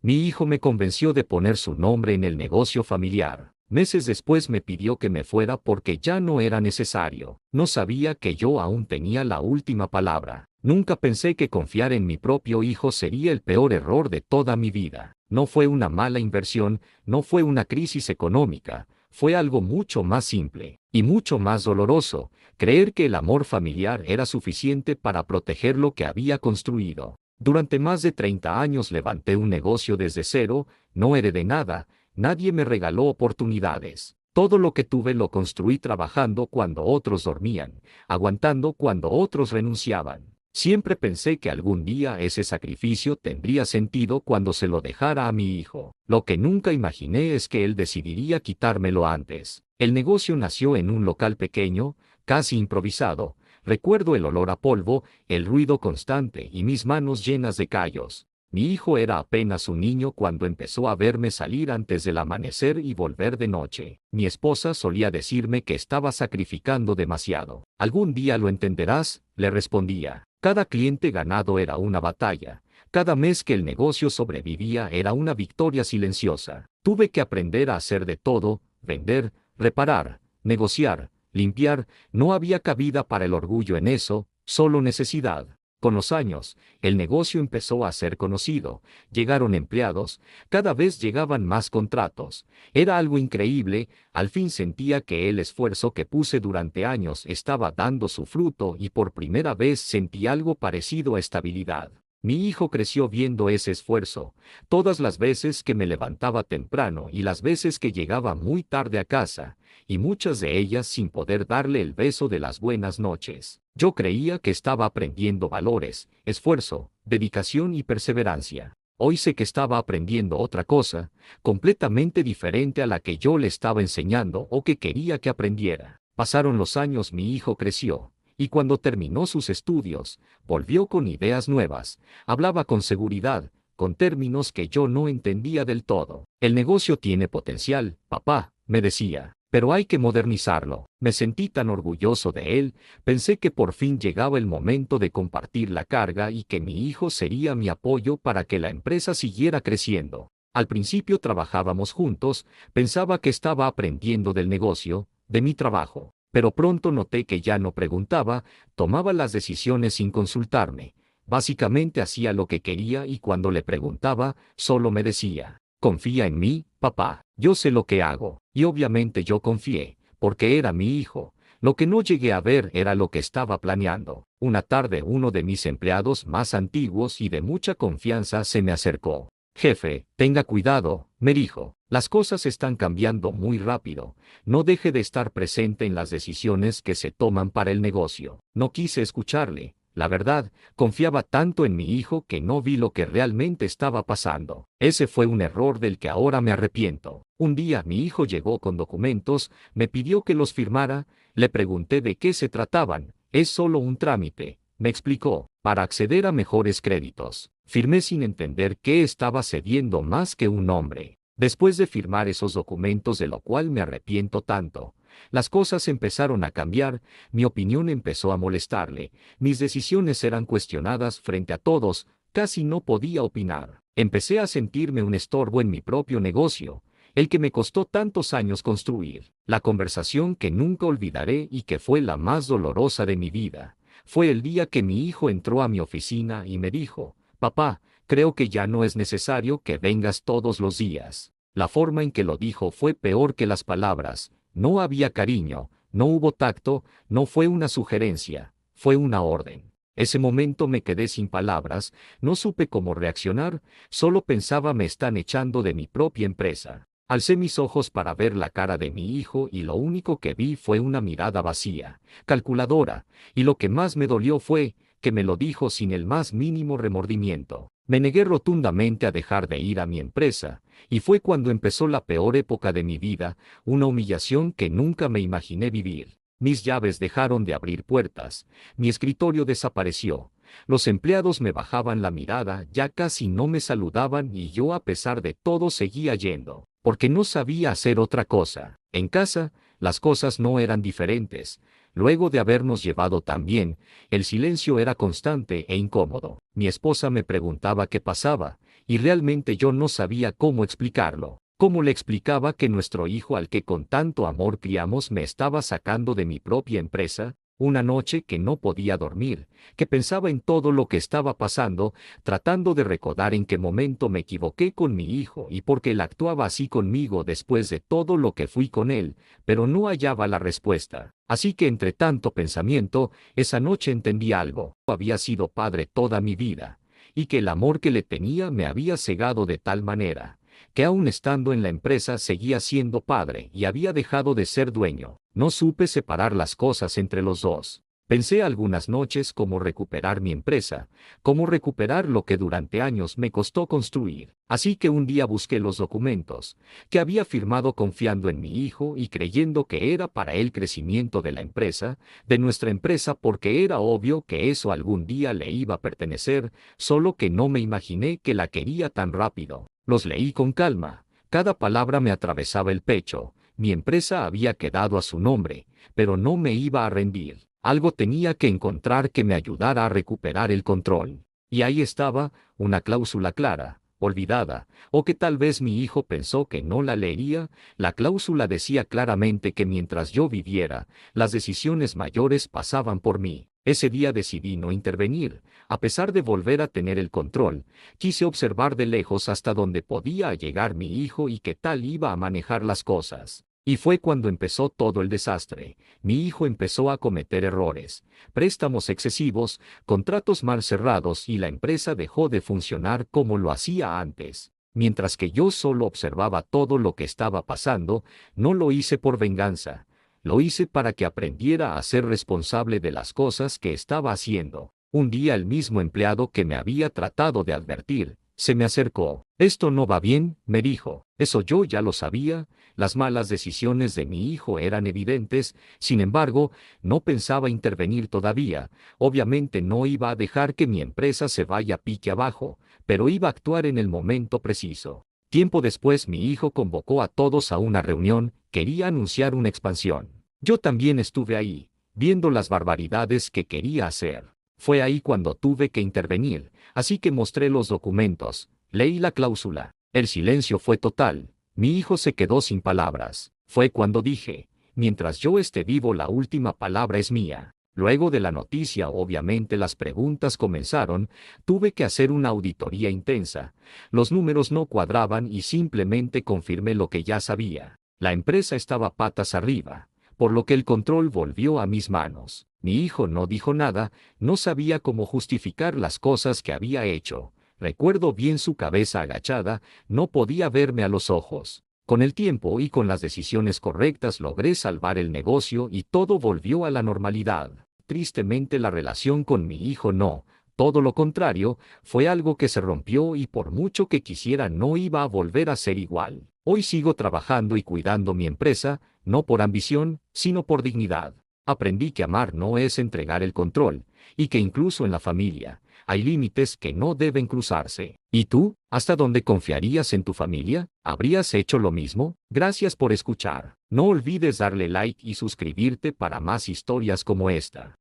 Mi hijo me convenció de poner su nombre en el negocio familiar. Meses después me pidió que me fuera porque ya no era necesario. No sabía que yo aún tenía la última palabra. Nunca pensé que confiar en mi propio hijo sería el peor error de toda mi vida. No fue una mala inversión, no fue una crisis económica, fue algo mucho más simple y mucho más doloroso, creer que el amor familiar era suficiente para proteger lo que había construido. Durante más de 30 años levanté un negocio desde cero, no heredé nada. Nadie me regaló oportunidades. Todo lo que tuve lo construí trabajando cuando otros dormían, aguantando cuando otros renunciaban. Siempre pensé que algún día ese sacrificio tendría sentido cuando se lo dejara a mi hijo. Lo que nunca imaginé es que él decidiría quitármelo antes. El negocio nació en un local pequeño, casi improvisado. Recuerdo el olor a polvo, el ruido constante y mis manos llenas de callos. Mi hijo era apenas un niño cuando empezó a verme salir antes del amanecer y volver de noche. Mi esposa solía decirme que estaba sacrificando demasiado. Algún día lo entenderás, le respondía. Cada cliente ganado era una batalla. Cada mes que el negocio sobrevivía era una victoria silenciosa. Tuve que aprender a hacer de todo, vender, reparar, negociar, limpiar. No había cabida para el orgullo en eso, solo necesidad. Con los años, el negocio empezó a ser conocido, llegaron empleados, cada vez llegaban más contratos. Era algo increíble, al fin sentía que el esfuerzo que puse durante años estaba dando su fruto y por primera vez sentí algo parecido a estabilidad. Mi hijo creció viendo ese esfuerzo, todas las veces que me levantaba temprano y las veces que llegaba muy tarde a casa, y muchas de ellas sin poder darle el beso de las buenas noches. Yo creía que estaba aprendiendo valores, esfuerzo, dedicación y perseverancia. Hoy sé que estaba aprendiendo otra cosa, completamente diferente a la que yo le estaba enseñando o que quería que aprendiera. Pasaron los años, mi hijo creció. Y cuando terminó sus estudios, volvió con ideas nuevas, hablaba con seguridad, con términos que yo no entendía del todo. El negocio tiene potencial, papá, me decía, pero hay que modernizarlo. Me sentí tan orgulloso de él, pensé que por fin llegaba el momento de compartir la carga y que mi hijo sería mi apoyo para que la empresa siguiera creciendo. Al principio trabajábamos juntos, pensaba que estaba aprendiendo del negocio, de mi trabajo. Pero pronto noté que ya no preguntaba, tomaba las decisiones sin consultarme. Básicamente hacía lo que quería y cuando le preguntaba, solo me decía, confía en mí, papá, yo sé lo que hago. Y obviamente yo confié, porque era mi hijo. Lo que no llegué a ver era lo que estaba planeando. Una tarde uno de mis empleados más antiguos y de mucha confianza se me acercó. Jefe, tenga cuidado, me dijo. Las cosas están cambiando muy rápido. No deje de estar presente en las decisiones que se toman para el negocio. No quise escucharle. La verdad, confiaba tanto en mi hijo que no vi lo que realmente estaba pasando. Ese fue un error del que ahora me arrepiento. Un día mi hijo llegó con documentos, me pidió que los firmara, le pregunté de qué se trataban. Es solo un trámite, me explicó, para acceder a mejores créditos. Firmé sin entender que estaba cediendo más que un nombre. Después de firmar esos documentos, de lo cual me arrepiento tanto, las cosas empezaron a cambiar, mi opinión empezó a molestarle, mis decisiones eran cuestionadas frente a todos, casi no podía opinar. Empecé a sentirme un estorbo en mi propio negocio, el que me costó tantos años construir. La conversación que nunca olvidaré y que fue la más dolorosa de mi vida, fue el día que mi hijo entró a mi oficina y me dijo, papá, creo que ya no es necesario que vengas todos los días. La forma en que lo dijo fue peor que las palabras. No había cariño, no hubo tacto, no fue una sugerencia, fue una orden. Ese momento me quedé sin palabras, no supe cómo reaccionar, solo pensaba me están echando de mi propia empresa. Alcé mis ojos para ver la cara de mi hijo y lo único que vi fue una mirada vacía, calculadora, y lo que más me dolió fue que me lo dijo sin el más mínimo remordimiento. Me negué rotundamente a dejar de ir a mi empresa, y fue cuando empezó la peor época de mi vida, una humillación que nunca me imaginé vivir. Mis llaves dejaron de abrir puertas, mi escritorio desapareció, los empleados me bajaban la mirada, ya casi no me saludaban y yo a pesar de todo seguía yendo, porque no sabía hacer otra cosa. En casa, las cosas no eran diferentes. Luego de habernos llevado tan bien, el silencio era constante e incómodo. Mi esposa me preguntaba qué pasaba, y realmente yo no sabía cómo explicarlo. ¿Cómo le explicaba que nuestro hijo al que con tanto amor criamos me estaba sacando de mi propia empresa? Una noche que no podía dormir, que pensaba en todo lo que estaba pasando, tratando de recordar en qué momento me equivoqué con mi hijo y por qué él actuaba así conmigo después de todo lo que fui con él, pero no hallaba la respuesta. Así que entre tanto pensamiento, esa noche entendí algo. Había sido padre toda mi vida, y que el amor que le tenía me había cegado de tal manera que aún estando en la empresa seguía siendo padre y había dejado de ser dueño. No supe separar las cosas entre los dos. Pensé algunas noches cómo recuperar mi empresa, cómo recuperar lo que durante años me costó construir. Así que un día busqué los documentos que había firmado confiando en mi hijo y creyendo que era para el crecimiento de la empresa, de nuestra empresa, porque era obvio que eso algún día le iba a pertenecer, solo que no me imaginé que la quería tan rápido. Los leí con calma. Cada palabra me atravesaba el pecho. Mi empresa había quedado a su nombre, pero no me iba a rendir. Algo tenía que encontrar que me ayudara a recuperar el control. Y ahí estaba, una cláusula clara, olvidada, o que tal vez mi hijo pensó que no la leería. La cláusula decía claramente que mientras yo viviera, las decisiones mayores pasaban por mí. Ese día decidí no intervenir, a pesar de volver a tener el control. Quise observar de lejos hasta dónde podía llegar mi hijo y qué tal iba a manejar las cosas. Y fue cuando empezó todo el desastre. Mi hijo empezó a cometer errores, préstamos excesivos, contratos mal cerrados y la empresa dejó de funcionar como lo hacía antes. Mientras que yo solo observaba todo lo que estaba pasando, no lo hice por venganza. Lo hice para que aprendiera a ser responsable de las cosas que estaba haciendo. Un día el mismo empleado que me había tratado de advertir, se me acercó. «Esto no va bien», me dijo. Eso yo ya lo sabía, las malas decisiones de mi hijo eran evidentes, sin embargo, no pensaba intervenir todavía. Obviamente no iba a dejar que mi empresa se vaya a pique abajo, pero iba a actuar en el momento preciso. Tiempo después mi hijo convocó a todos a una reunión, quería anunciar una expansión. Yo también estuve ahí, viendo las barbaridades que quería hacer. Fue ahí cuando tuve que intervenir, así que mostré los documentos, leí la cláusula. El silencio fue total, mi hijo se quedó sin palabras. Fue cuando dije, mientras yo esté vivo la última palabra es mía. Luego de la noticia obviamente las preguntas comenzaron, tuve que hacer una auditoría intensa. Los números no cuadraban y simplemente confirmé lo que ya sabía. La empresa estaba patas arriba, por lo que el control volvió a mis manos. Mi hijo no dijo nada, no sabía cómo justificar las cosas que había hecho. Recuerdo bien su cabeza agachada, no podía verme a los ojos. Con el tiempo y con las decisiones correctas logré salvar el negocio y todo volvió a la normalidad. Tristemente la relación con mi hijo no, todo lo contrario, fue algo que se rompió y por mucho que quisiera no iba a volver a ser igual. Hoy sigo trabajando y cuidando mi empresa, no por ambición, sino por dignidad. Aprendí que amar no es entregar el control, y que incluso en la familia, hay límites que no deben cruzarse. ¿Y tú? ¿Hasta dónde confiarías en tu familia? ¿Habrías hecho lo mismo? Gracias por escuchar. No olvides darle like y suscribirte para más historias como esta.